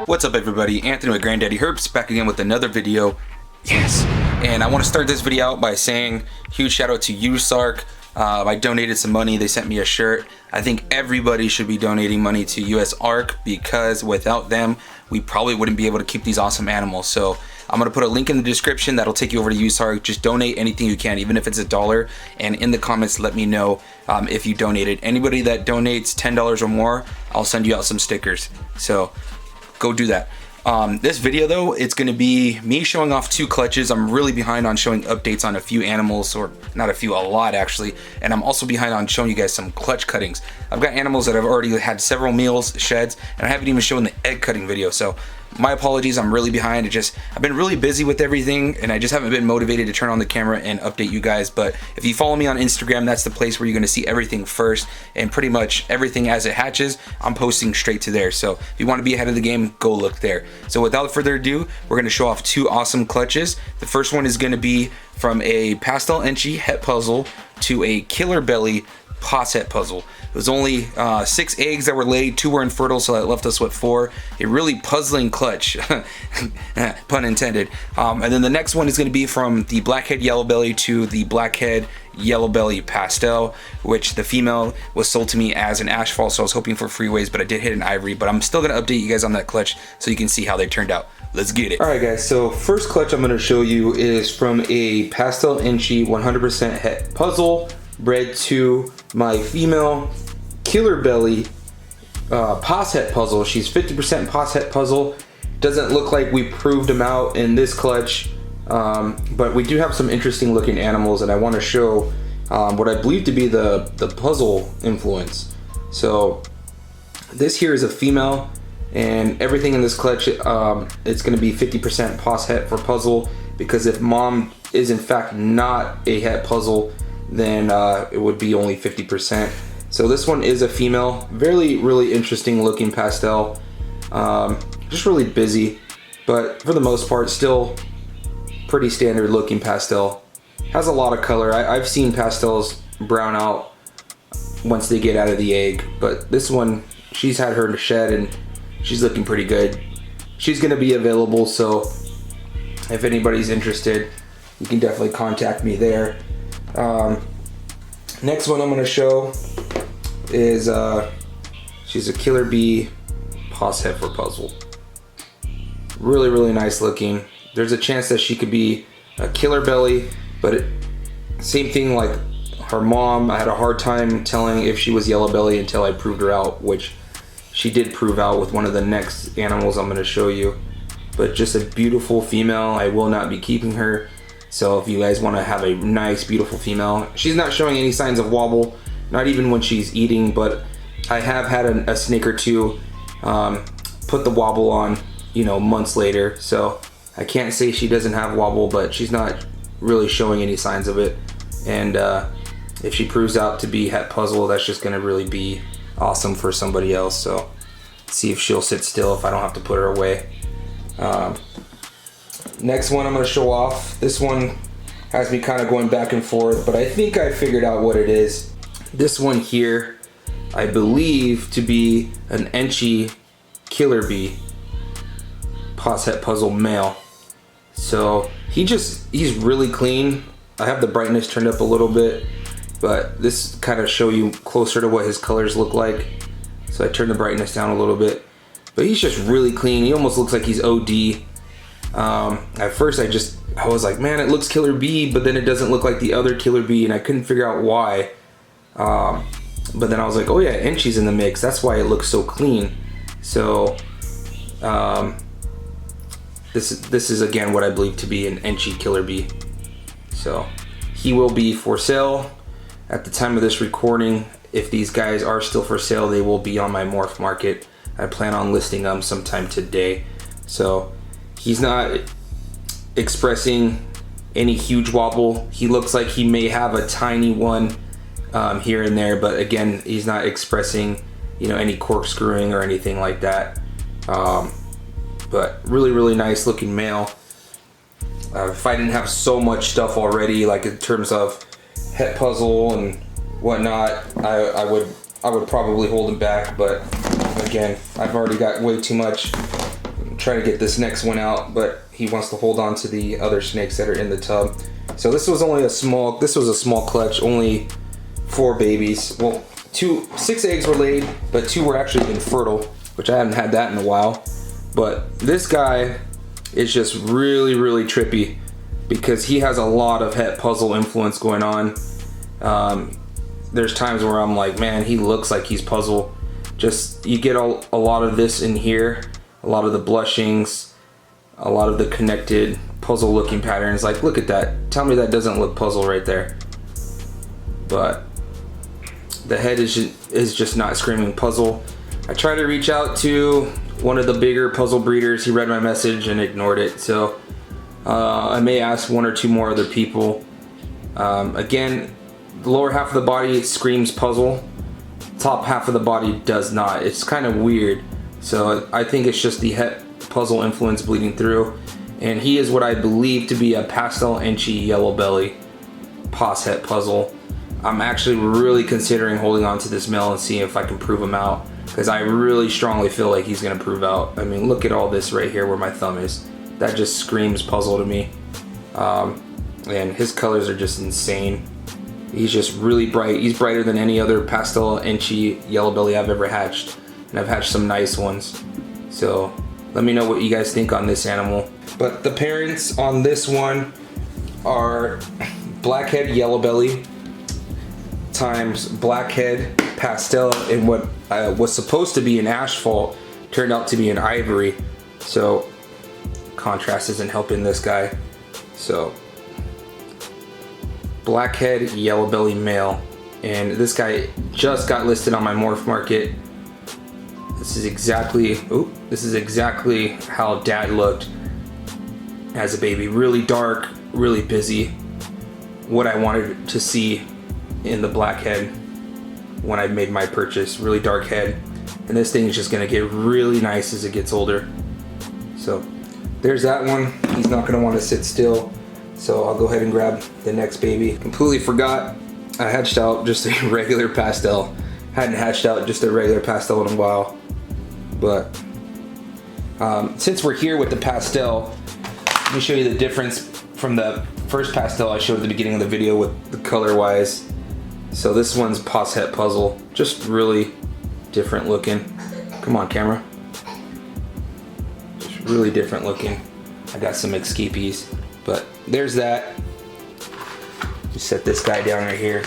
What's up everybody, Anthony with grand.daddy.herps back again with another video. Yes, and I want to start this video out by saying huge shout out to USARK. I donated some money, they sent me a shirt. I think everybody should be donating money to USARK because without them we probably wouldn't be able to keep these awesome animals. So I'm gonna put a link in the description that'll take you over to USARK. Just donate anything you can, even if it's $1, and in the comments let me know if you donated. Anybody that donates $10 or more, I'll send you out some stickers, so go do that. This video though, it's gonna be me showing off 2 clutches. I'm really behind on showing updates on a few animals, or not a few, a lot actually, and I'm also behind on showing you guys some clutch cuttings. I've got animals that have already had several meals, sheds, and I haven't even shown the egg cutting video, so my apologies, I'm really behind. I've been really busy with everything and I just haven't been motivated to turn on the camera and update you guys. But if you follow me on Instagram, that's the place where you're gonna see everything first, and pretty much everything as it hatches, I'm posting straight to there. So if you wanna be ahead of the game, go look there. So without further ado, we're gonna show off 2 awesome clutches. The first one is gonna be from a pastel enchi het puzzle to a killer belly posset puzzle. It was only 6 eggs that were laid, 2 were infertile, so that left us with 4. A really puzzling clutch, pun intended. And then the next one is going to be from the Blackhead yellow belly to the Blackhead yellow belly pastel, which the female was sold to me as an asphalt, so I was hoping for freeways, but I did hit an ivory. But I'm still going to update you guys on that clutch so you can see how they turned out. Let's get it. Alright guys, so first clutch I'm going to show you is from a pastel enchi 100% het puzzle, bred to my female killer belly posset puzzle. She's 50% posset puzzle. Doesn't look like we proved them out in this clutch, but we do have some interesting looking animals, and I want to show what I believe to be the puzzle influence. So this here is a female, and everything in this clutch, it's going to be 50% pos het for puzzle, because if mom is in fact not a het puzzle, then it would be only 50%. So this one is a female, really interesting looking pastel, just really busy, but for the most part still pretty standard looking pastel. Has a lot of color. I've seen pastels brown out once they get out of the egg, but this one, she's had her shed and she's looking pretty good. She's gonna be available, so if anybody's interested, you can definitely contact me there. Next one I'm going to show is she's a killer bee pos het for puzzle. Really nice looking. There's a chance that she could be a killer belly, but same thing like her mom. I had a hard time telling if she was yellow belly until I proved her out, which she did prove out with one of the next animals I'm going to show you. But just a beautiful female. I will not be keeping her. So if you guys want to have a nice, beautiful female, she's not showing any signs of wobble, not even when she's eating, but I have had a snake or two put the wobble on, you know, months later. So I can't say she doesn't have wobble, but she's not really showing any signs of it. And if she proves out to be het puzzle, that's just going to really be awesome for somebody else. So see if she'll sit still if I don't have to put her away. Next one I'm going to show off. This one has me kind of going back and forth, but I think I figured out what it is. This one here, I believe to be an enchi killer bee pos het puzzle male. So he's really clean. I have the brightness turned up a little bit, but this kind of show you closer to what his colors look like. So I turned the brightness down a little bit, but he's just really clean. He almost looks like he's OD. At first I was like, man, it looks killer bee, but then it doesn't look like the other killer bee, and I couldn't figure out why. But then I was like, oh yeah, enchi's in the mix, that's why it looks so clean. So this is again what I believe to be an enchi killer bee. So he will be for sale at the time of this recording. If these guys are still for sale, they will be on my morph market. I plan on listing them sometime today. So he's not expressing any huge wobble. He looks like he may have a tiny one here and there, but again, he's not expressing, you know, any corkscrewing or anything like that. But really nice looking male. If I didn't have so much stuff already, like in terms of het puzzle and whatnot, I would probably hold him back, but again, I've already got way too much try to get this next one out, but he wants to hold on to the other snakes that are in the tub. So this was a small clutch, only 4 babies. Well, 6 eggs were laid, but 2 were actually infertile, which I haven't had that in a while. But this guy is just really, really trippy because he has a lot of het puzzle influence going on. There's times where I'm like, man, he looks like he's puzzle. Just, you get a lot of this in here, a lot of the blushings, a lot of the connected puzzle looking patterns. Like, look at that. Tell me that doesn't look puzzle right there. But the head is just not screaming puzzle. I tried to reach out to one of the bigger puzzle breeders. He read my message and ignored it. So I may ask 1 or 2 more other people. Again, the lower half of the body screams puzzle. Top half of the body does not. It's kind of weird. So I think it's just the het puzzle influence bleeding through. And he is what I believe to be a pastel inchy yellow belly pos het puzzle. I'm actually really considering holding on to this male and seeing if I can prove him out, because I really strongly feel like he's gonna prove out. I mean, look at all this right here where my thumb is. That just screams puzzle to me. And his colors are just insane. He's just really bright. He's brighter than any other pastel inchy yellow belly I've ever hatched. And I've hatched some nice ones. So let me know what you guys think on this animal. But the parents on this one are Blackhead yellow belly times Blackhead pastel, and what was supposed to be an asphalt turned out to be an ivory. So contrast isn't helping this guy. So Blackhead yellow belly male, and this guy just got listed on my morph market. This is exactly how dad looked as a baby. Really dark, really busy. What I wanted to see in the Blackhead when I made my purchase. Really dark head, and this thing is just gonna get really nice as it gets older. So there's that one. He's not gonna want to sit still. So I'll go ahead and grab the next baby. Completely forgot I hatched out just a regular pastel. Hadn't hatched out just a regular pastel in a while. But since we're here with the pastel, let me show you the difference from the first pastel I showed at the beginning of the video with the color wise. So this one's pos het puzzle, just really different looking. Come on, camera. Just really different looking. I got some escapees. But there's that. Just set this guy down right here.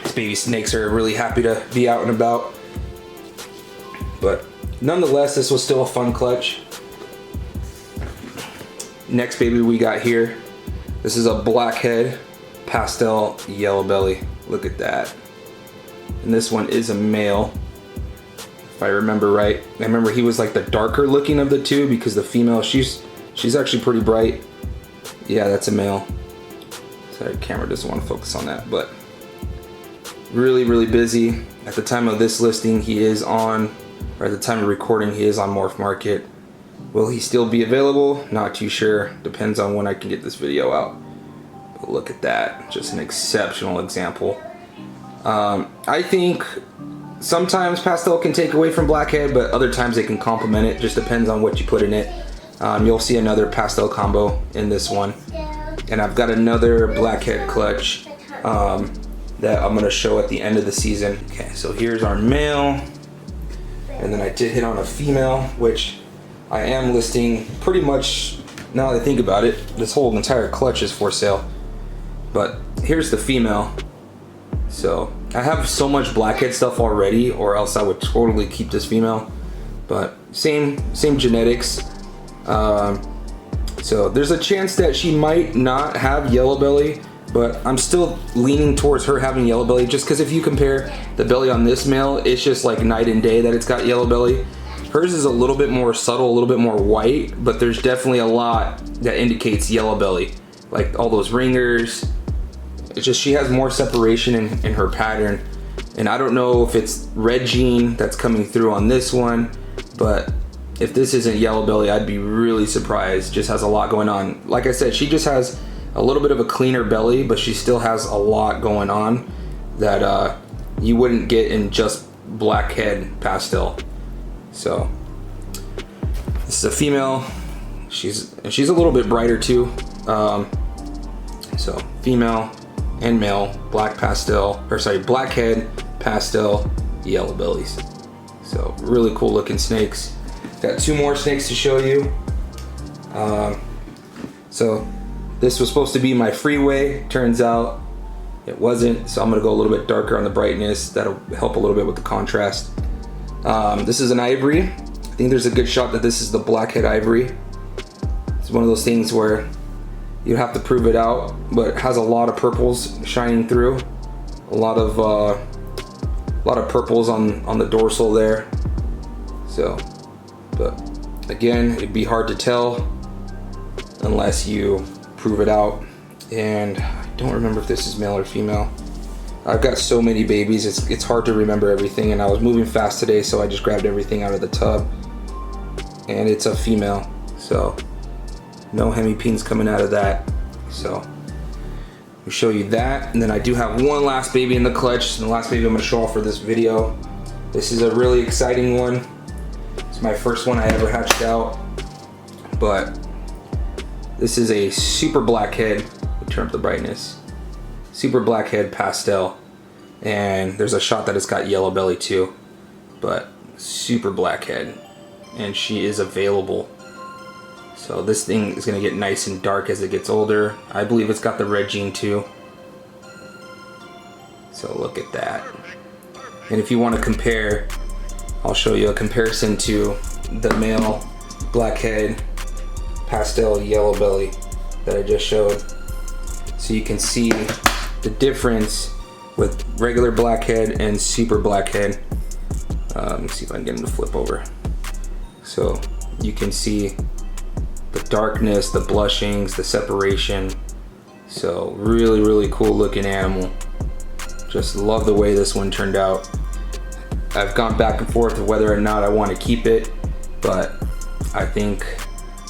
These baby snakes are really happy to be out and about. But nonetheless, this was still a fun clutch. Next baby we got here. This is a Blackhead pastel yellow belly. Look at that. And this one is a male, if I remember right. I remember he was like the darker looking of the two, because the female, she's actually pretty bright. Yeah, that's a male. Sorry, camera doesn't want to focus on that, but really, really busy. At the time of this listing, he is on, or at the time of recording, he is on Morph Market. Will he still be available? Not too sure. Depends on when I can get this video out. But look at that, just an exceptional example. I think sometimes pastel can take away from Blackhead, but other times they can complement it. Just depends on what you put in it. You'll see another pastel combo in this one. And I've got another Blackhead clutch that I'm gonna show at the end of the season. Okay, so here's our male. And then I did hit on a female, which I am listing pretty much, now that I think about it, this whole entire clutch is for sale. But here's the female. So I have so much Blackhead stuff already, or else I would totally keep this female. But same genetics. So there's a chance that she might not have yellow belly, but I'm still leaning towards her having yellow belly, just because if you compare the belly on this male, it's just like night and day that it's got yellow belly. Hers is a little bit more subtle, a little bit more white, but there's definitely a lot that indicates yellow belly. Like all those ringers. It's just she has more separation in her pattern. And I don't know if it's red gene that's coming through on this one, but if this isn't yellow belly, I'd be really surprised. Just has a lot going on. Like I said, she just has a little bit of a cleaner belly, but she still has a lot going on that you wouldn't get in just Blackhead pastel. So This is a female. She's a little bit brighter too. So female and male, blackhead, pastel, yellow bellies. So really cool looking snakes. Got 2 more snakes to show you. So this was supposed to be my freeway. Turns out it wasn't. So I'm gonna go a little bit darker on the brightness. That'll help a little bit with the contrast. This is an ivory. I think there's a good shot that this is the blackhead ivory. It's one of those things where you have to prove it out, but it has a lot of purples shining through. A lot of purples on the dorsal there. So, but again, it'd be hard to tell unless you prove it out. And I don't remember if this is male or female. I've got so many babies, it's hard to remember everything, and I was moving fast today, so I just grabbed everything out of the tub. And it's a female, so no hemipines coming out of that. So we'll show you that, and then I do have one last baby in the clutch, and the last baby I'm gonna show off for this video. This is a really exciting one. It's my first one I ever hatched out, but this is a super blackhead. Turn up the brightness. Super blackhead pastel, and there's a shot that it's got yellow belly too, but super blackhead, and she is available. So this thing is gonna get nice and dark as it gets older. I believe it's got the red gene too. So look at that. And if you want to compare, I'll show you a comparison to the male blackhead pastel yellow belly that I just showed. So you can see the difference with regular blackhead and super blackhead. Let me see if I can get him to flip over. So you can see the darkness, the blushings, the separation. So really, really cool looking animal. Just love the way this one turned out. I've gone back and forth of whether or not I want to keep it, but I think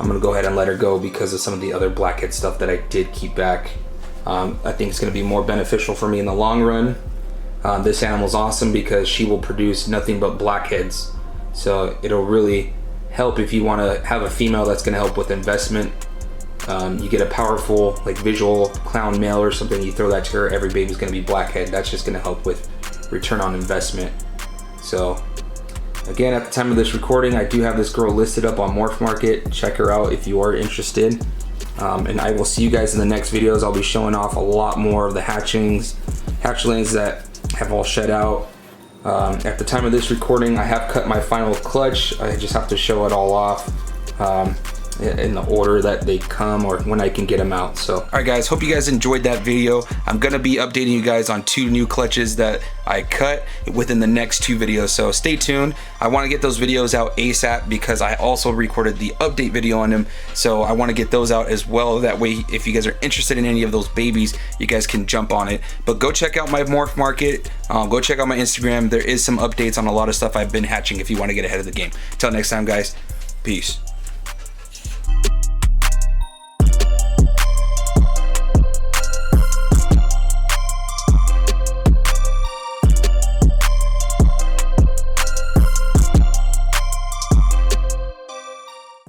I'm gonna go ahead and let her go because of some of the other blackhead stuff that I did keep back. I think it's gonna be more beneficial for me in the long run. This animal's awesome because she will produce nothing but blackheads. So it'll really help if you wanna have a female that's gonna help with investment. You get a powerful like visual clown male or something, you throw that to her, every baby's gonna be blackhead. That's just gonna help with return on investment. So again, at the time of this recording, I do have this girl listed up on Morph Market. Check her out if you are interested. And I will see you guys in the next videos. I'll be showing off a lot more of the hatchlings that have all shed out. At the time of this recording, I have cut my final clutch. I just have to show it all off in the order that they come or when I can get them out. So, all right guys, hope you guys enjoyed that video. I'm gonna be updating you guys on 2 new clutches that I cut within the next 2 videos. So stay tuned. I wanna get those videos out ASAP because I also recorded the update video on them. So I wanna get those out as well. That way, if you guys are interested in any of those babies, you guys can jump on it. But go check out my Morph Market. Go check out my Instagram. There is some updates on a lot of stuff I've been hatching if you wanna get ahead of the game. Till next time guys, peace.